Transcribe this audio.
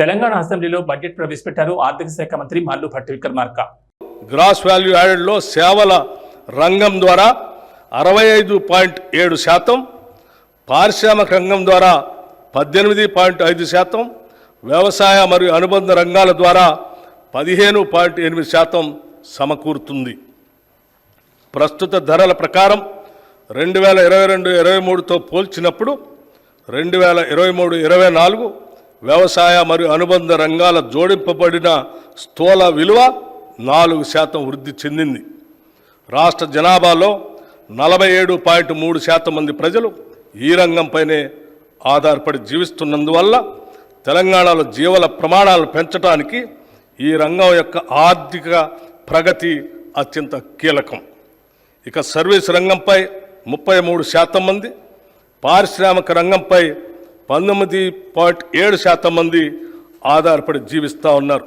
తెలంగాణ అసెంబ్లీలో బడ్జెట్ ప్రవేశపెట్టారు ఆర్థిక శాఖ మంత్రి మల్లు భట్టి విక్రమార్క. గ్రాస్ వాల్యూ యాడెడ్లో సేవల రంగం ద్వారా 65.7%, పారిశ్రామిక రంగం ద్వారా 18.5%, వ్యవసాయ మరియు అనుబంధ రంగాల ద్వారా 15.8% సమకూరుతుంది. ప్రస్తుత ధరల ప్రకారం 2022-23తో పోల్చినప్పుడు 2023-24 వ్యవసాయ మరియు అనుబంధ రంగాల జోడింపబడిన స్థూల విలువ 4% వృద్ధి చెందింది. రాష్ట్ర జనాభాలో 47.3% మంది ప్రజలు ఈ రంగంపైనే ఆధారపడి జీవిస్తున్నందువల్ల తెలంగాణలో జీవన ప్రమాణాలు పెంచడానికి ఈ రంగం యొక్క ఆర్థిక ప్రగతి అత్యంత కీలకం. ఇక సర్వీస్ రంగంపై 33% మంది, పారిశ్రామిక రంగంపై 19.7% మంది ఆధారపడి జీవిస్తూ ఉన్నారు.